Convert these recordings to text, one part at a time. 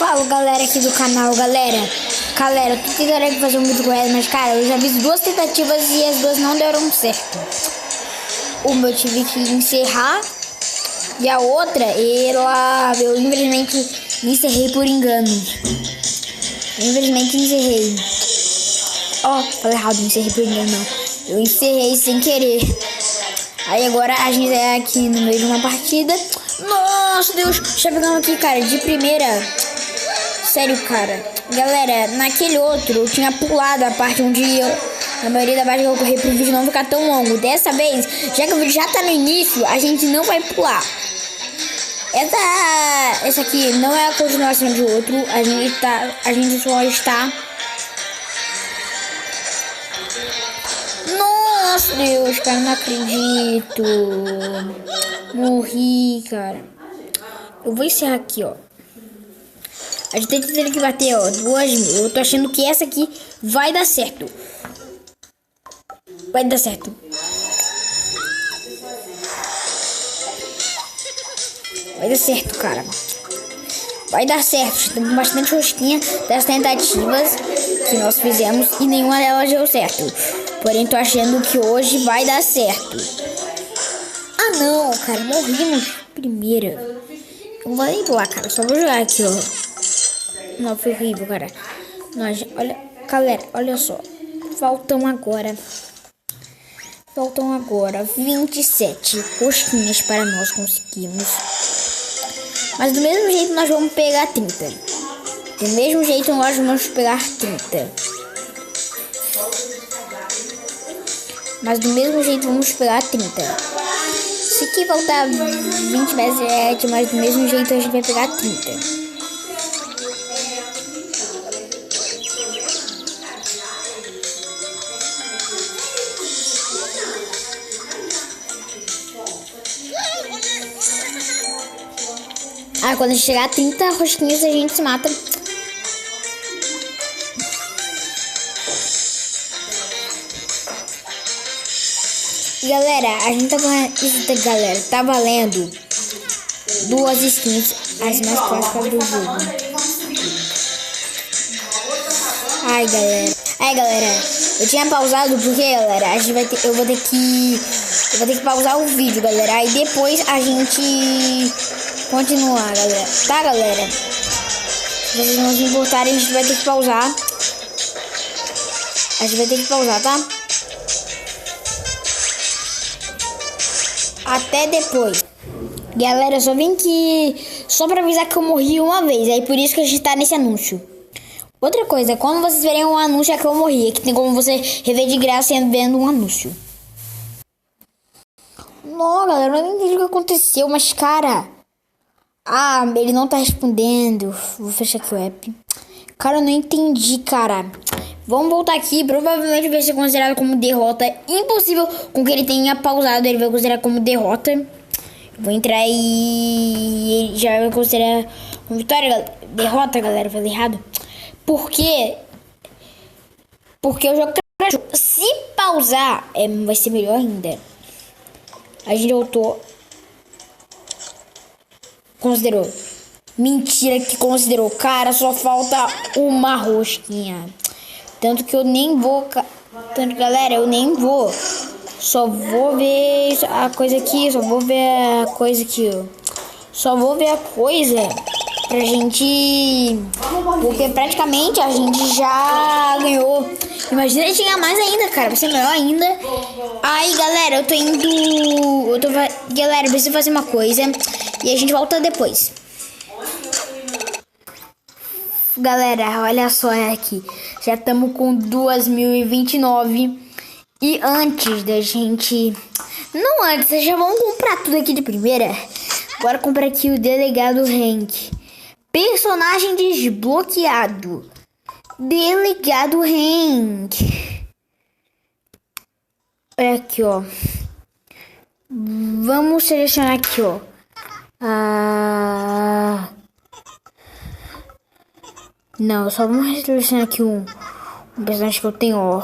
Fala galera aqui do canal, galera, eu tô tentando aqui fazer um vídeo com ela, mas cara, eu já fiz 2 tentativas e as 2 não deram certo. Uma eu tive que encerrar e a outra, eu infelizmente encerrei por engano. Infelizmente encerrei. Falei errado, não encerrei por engano não. Eu encerrei sem querer. Aí agora a gente é aqui no meio de uma partida. Nossa, Deus, já pegamos aqui, cara, de primeira. Sério, cara. Galera, naquele outro eu tinha pulado a parte onde na maioria da parte que eu corri pro vídeo não ficar tão longo. Dessa vez, já que o vídeo já tá no início, a gente não vai pular. Essa aqui não é a continuação de outro. A gente só está... Nossa, Deus, cara, não acredito. Morri, cara. Eu vou encerrar aqui, ó. A gente tem que bater, ó, 2.000. Eu tô achando que essa aqui vai dar certo. Vai dar certo. Vai dar certo, cara. Vai dar certo. Tem bastante rosquinha das tentativas que nós fizemos e nenhuma delas deu certo. Porém, tô achando que hoje vai dar certo. Ah, não, cara. Morrimos primeira. Não vou nem pular, cara. Só vou jogar aqui, ó. Não, foi horrível, cara. Nós, olha, galera, olha só. Faltam agora 27 rosquinhas para nós conseguirmos. Mas do mesmo jeito nós vamos pegar 30. Do mesmo jeito nós vamos pegar 30. Mas do mesmo jeito vamos pegar 30. Se aqui faltar 27, mas do mesmo jeito a gente vai pegar 30. Quando chegar a 30 rosquinhas a gente se mata. E galera, a gente tá valendo. Isso, galera, tá valendo 2 skins, as mais clássicas do jogo. Ai galera, eu tinha pausado porque, galera, eu vou ter que pausar o vídeo, galera. Aí depois a gente continuar, galera. Tá, galera? Se vocês não se importarem, a gente vai ter que pausar. Tá? Até depois. Galera, eu só vim aqui só pra avisar que eu morri uma vez. Aí por isso que a gente tá nesse anúncio. Outra coisa, quando vocês verem um anúncio é que eu morri. É que tem como você rever de graça vendo um anúncio. Não, galera, eu não entendi o que aconteceu, mas cara... ele não tá respondendo. Vou fechar aqui o app. Cara, eu não entendi, cara. Vamos voltar aqui. Provavelmente vai ser considerado como derrota. Impossível com que ele tenha pausado. Ele vai considerar como derrota. Vou entrar e ele já vai considerar como vitória. Derrota, galera. Falei errado. Por quê? Porque o jogo tá... Se pausar, vai ser melhor ainda. A gente voltou. Considerou. Mentira que considerou. Cara, só falta uma rosquinha. Tanto que eu nem vou... galera, eu nem vou. Só vou ver a coisa aqui. Só vou ver a coisa pra gente... Porque praticamente a gente já ganhou. Imagina a gente ganhar mais ainda, cara. Vai ser melhor ainda. Aí, galera, eu tô indo... Galera, eu preciso fazer uma coisa. E a gente volta depois. Galera, olha só aqui. Já estamos com 2029. E antes da gente... Não antes, vocês já vão comprar tudo aqui de primeira. Bora comprar aqui o Delegado Hank. Personagem desbloqueado. Delegado Hank. Olha aqui, ó. Vamos selecionar aqui, ó. Não, só vamos selecionar aqui um personagem que eu tenho, ó.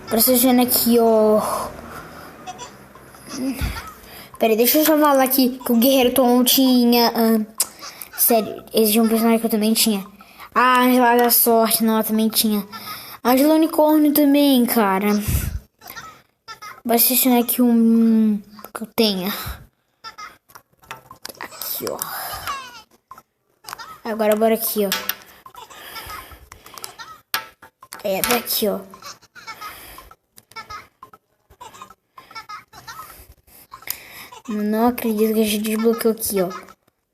Pra selecionar aqui, ó. Pera aí, deixa eu só falar aqui que o Guerreiro Tom tinha sério, existia um personagem que eu também tinha. A Angela da Sorte, não, ela também tinha. A Angela Unicórnio também, cara. Vai selecionar aqui um que eu tenha. Aqui, ó. Agora bora aqui, ó. É, daqui, ó. Não acredito que a gente desbloqueou aqui, ó.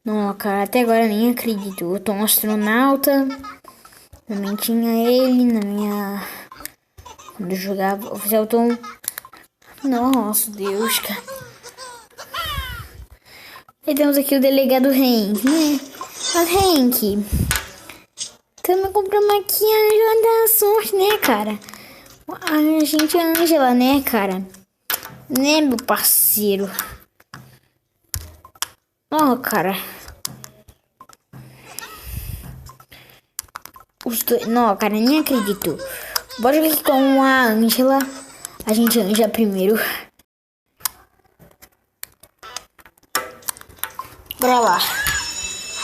Não, cara, até agora eu nem acredito. Eu tô um astronauta. Também tinha ele na minha... Quando eu jogava oficial Tom. Nossa, Deus, cara. Aí temos aqui o delegado Hank, né? Mas Hank, também compramos aqui a Angela da Sorte, né, cara? A gente é Angela, né, cara? Né, meu parceiro? Ó, cara. Os dois... Não, cara, nem acredito. Bora jogar aqui com a Angela. A gente anja primeiro. Bora lá.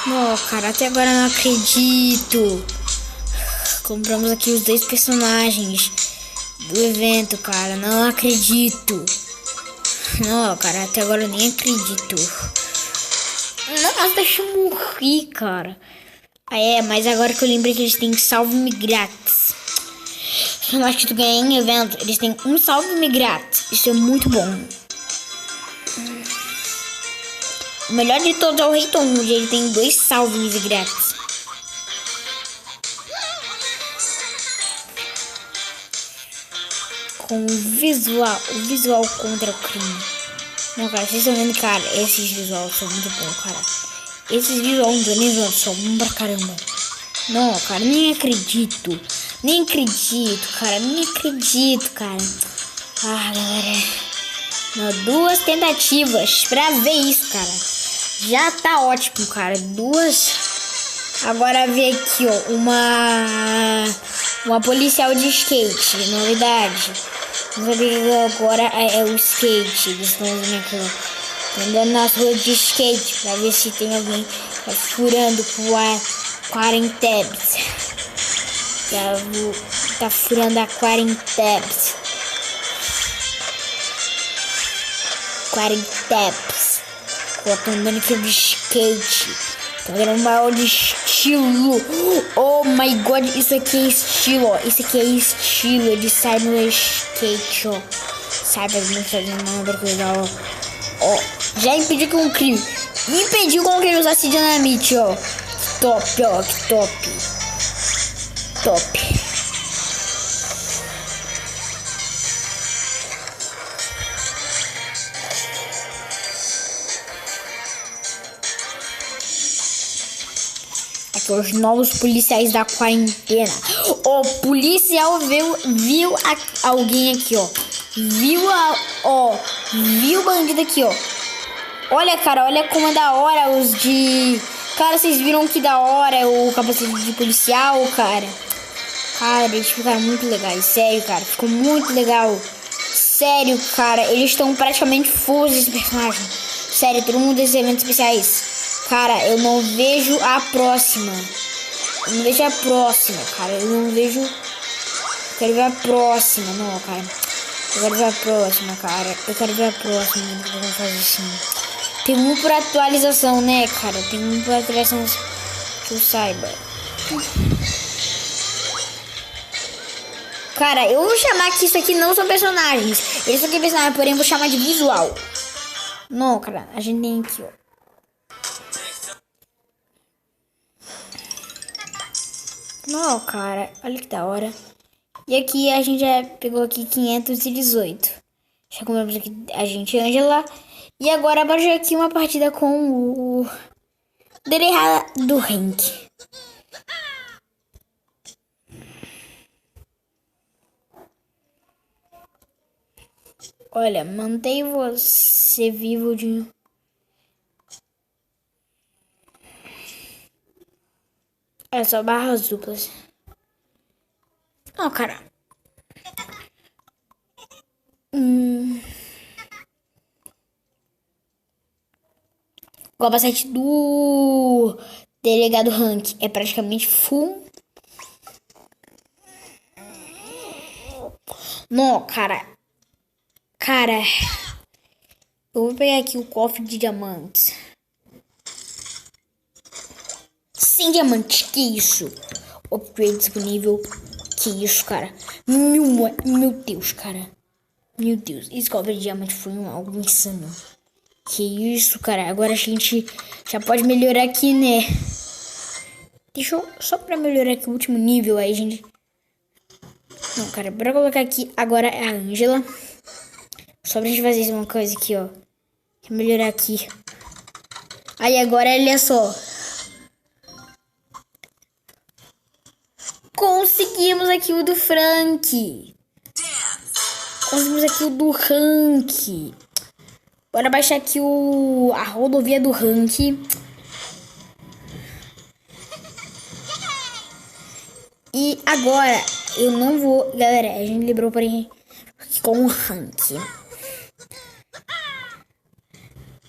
Não, cara, até agora eu não acredito. Compramos aqui os dois personagens do evento, cara. Não acredito. Não, cara, até agora eu nem acredito. Nossa, deixa eu morrer, cara. Ah, é, mas agora que eu lembrei que eles têm salve-me grátis. Eu acho que tu ganha em evento, eles têm um salve-me grátis. Isso é muito bom. O melhor de todos é o Rei Tom, onde ele tem 2 salve-me grátis. Com o visual contra o crime. Não, cara, vocês estão vendo, cara, esses visuais são muito bons, cara. Esses visuais do nível são bons pra caramba. Não, cara, nem acredito. Nem acredito, cara. Nem acredito, cara. Ah, galera. Não, 2 tentativas pra ver isso, cara. Já tá ótimo, cara. 2. Agora ver aqui, ó. Uma policial de skate. Novidade. Vamos ver que agora é o skate. Eles estão usando aqui, ó. Andando nas ruas de skate. Pra ver se tem alguém furando com a quarentabs. Tá furando a quarentabs. Eu tô andando aqui de skate. Tô vendo um maior de estilo. Oh my god, isso aqui é estilo, ó. Isso aqui é estilo. Ele sai no skate, ó. Sai pra mim fazendo uma coisa, ó. Ó, já impediu com o crime. Impediu com que ele usasse dinamite, ó. Top, ó, que top. Top. Aqui os novos policiais da quarentena. O policial viu alguém aqui, ó. Viu o bandido aqui, ó. Olha, cara, olha como é da hora os de... Cara, vocês viram que da hora o capacete de policial, cara? Cara, eles ficaram muito legais, sério, cara. Ficou muito legal. Sério, cara, eles estão praticamente full esse personagem. Sério, todo mundo desses eventos especiais. Cara, eu não vejo a próxima. Eu não vejo a próxima, cara. Eu não vejo... Eu quero ver a próxima, não, cara. Eu quero ver a próxima, cara. Eu quero ver a próxima. Eu vou fazer assim. Tem um por atualização, né, cara? Tem um por atualização que eu saiba. Cara, eu vou chamar que isso aqui não são personagens. Isso aqui é personagem, porém eu vou chamar de visual. Não, cara. A gente tem aqui, ó. Não, cara. Olha que da hora. E aqui a gente já pegou aqui 518. Já compramos aqui a gente Angela. E agora bora jogar aqui uma partida com o delegado Hank. Olha, mantém você vivo de... É só barras duplas. Não, cara. O capacete do Delegado Hank é praticamente full. Não, cara. Cara. Eu vou pegar aqui o cofre de diamantes. 100 diamantes, que isso? Upgrade disponível. Que isso, cara? Meu Deus, cara. Meu Deus, esse cofre de diamante foi algo insano. Que isso, cara. Agora a gente já pode melhorar aqui, né? Deixa eu... Só pra melhorar aqui o último nível, aí a gente... Não, cara, bora colocar aqui agora é a Angela. Só pra gente fazer uma coisa aqui, ó. Deixa eu melhorar aqui. Aí agora, olha só. Conseguimos aqui o do Frank. Conseguimos aqui o do Hank. Bora baixar aqui a rodovia do Hank. E agora, eu não vou... Galera, a gente liberou porém com o Hank.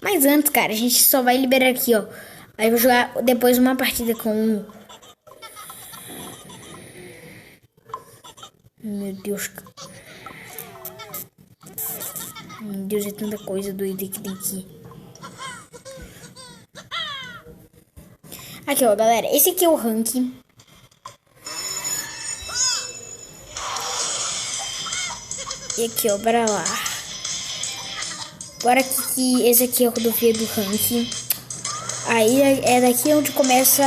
Mas antes, cara, a gente só vai liberar aqui, ó. Aí eu vou jogar depois uma partida com... Meu Deus. Meu Deus, é tanta coisa doida que tem aqui. Aqui, ó, galera. Esse aqui é o Hank. E aqui, ó, bora lá. Bora aqui que esse aqui é a rodovia do Hank. Aí é daqui onde começa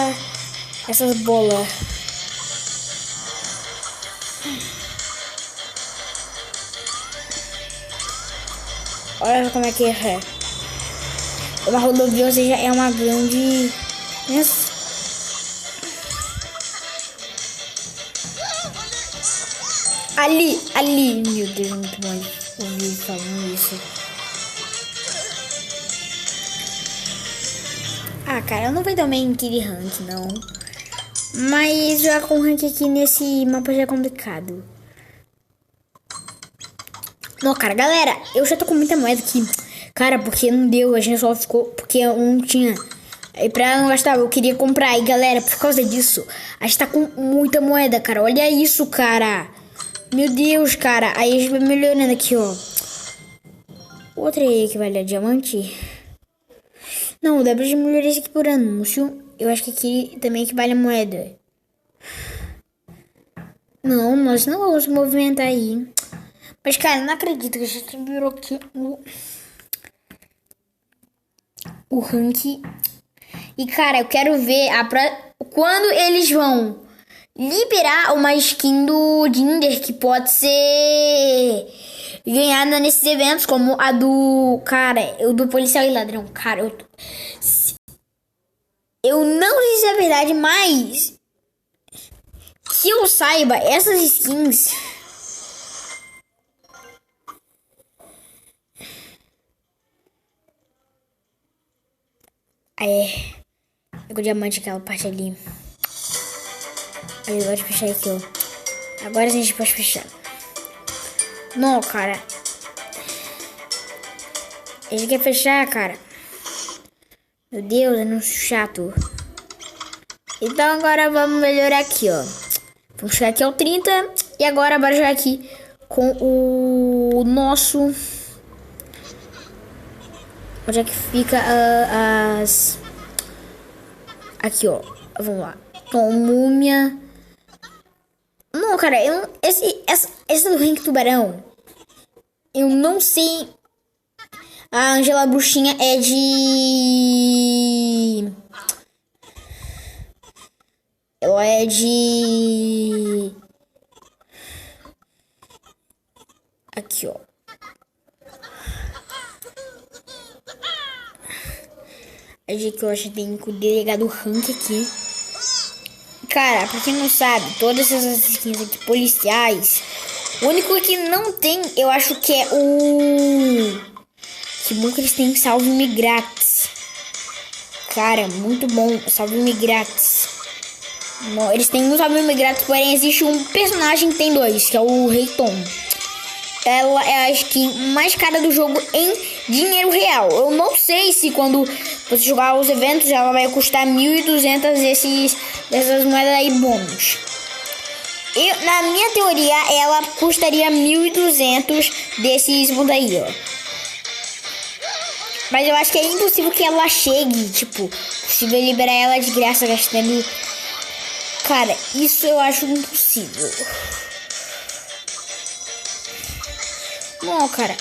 essas bolas. Olha como é que é. Uma rodovia, ou seja, é uma grande... Ali, meu Deus, muito bom ouvir falando isso. Ah, cara, eu não vou também aquele rank, não. Mas jogar com rank aqui nesse mapa já é complicado. Não, cara, galera, eu já tô com muita moeda aqui. Cara, porque não deu, a gente só ficou... Porque eu não tinha... E pra não gastar, eu queria comprar. E galera, por causa disso, a gente tá com muita moeda, cara. Olha isso, cara. Meu Deus, cara. Aí a gente vai melhorando aqui, ó. Outra aí que vale a diamante. Não, dá pra gente melhorar isso aqui por anúncio. Eu acho que aqui também equivale a moeda. Não, nós não vamos movimentar aí. Mas, cara, não acredito que a gente virou aqui o rank. E, cara, eu quero ver quando eles vão liberar uma skin do Dinder que pode ser ganhada nesses eventos, como a do... Cara, o do policial e ladrão. Cara, eu não sei se é verdade, mas... Que eu saiba, essas skins... Pegou o diamante, aquela parte ali. Aí pode fechar aqui, ó. Agora a gente pode fechar. Não, cara. A gente quer fechar, cara. Meu Deus, é um chato. Então agora vamos melhorar aqui, ó. Vamos chegar aqui ao 30. E agora bora jogar aqui com o nosso... Onde é que fica as... Aqui, ó. Vamos lá. Tom, múmia. Não, cara. Essa do Rank Tubarão. Eu não sei. A Angela Bruxinha é de... Ela é de... Aqui, ó. A gente que eu acho que tem o delegado Hank aqui. Cara, pra quem não sabe, todas essas skins aqui policiais, o único que não tem, eu acho que é o... Que bom que eles têm salve-me grátis. Cara, muito bom, salve-me grátis. Eles têm um salve-me grátis, porém existe um personagem que tem dois, que é o Rei Tom. Ela é a skin mais cara do jogo em dinheiro real. Eu não sei se quando Você jogar os eventos, ela vai custar 1.200 dessas moedas aí bônus. Na minha teoria, ela custaria 1.200 desses mundos aí, ó. Mas eu acho que é impossível que ela chegue, tipo, possível liberar ela de graça gastando... Cara, isso eu acho impossível. Não, cara.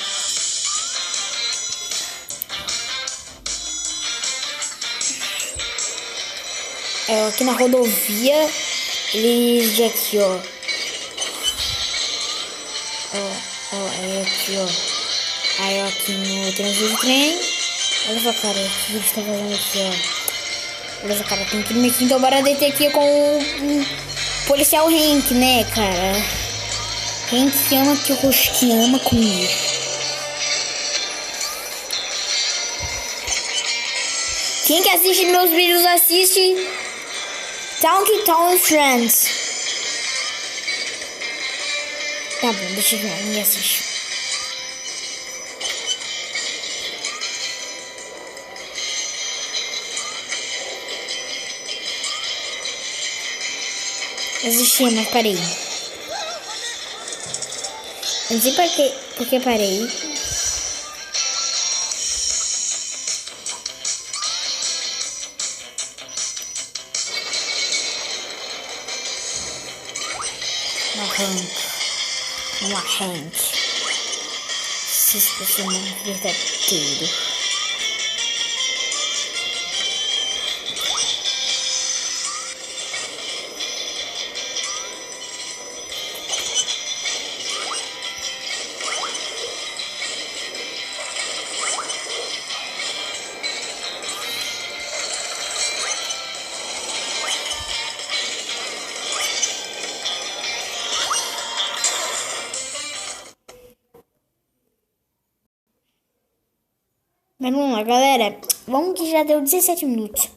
Aqui na rodovia, eles de aqui, ó. Aí aqui, ó. Aí aqui no trânsito de trem. Olha só, cara, o que eles estão fazendo aqui, ó. Olha só, cara, tem crime aqui, então bora deter aqui com o policial Hank, né, cara? Hank ama que ama comigo. Quem que assiste meus vídeos assiste Donkey Kong Friends. Tá bom, deixa eu ver, ninguém assiste. Assisti, mas parei. Não sei porque parei. Uma Hank. Se expressou verdadeiro. Mas vamos lá, galera. Vamos que já deu 17 minutos.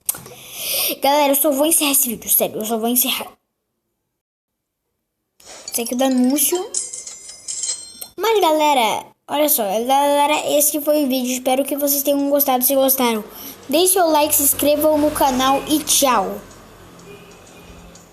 Galera, eu só vou encerrar esse vídeo, sério. Eu só vou encerrar. Isso aqui é do anúncio. Mas, galera, olha só. Galera, esse foi o vídeo. Espero que vocês tenham gostado. Se gostaram, deixe seu like, se inscrevam no canal e tchau.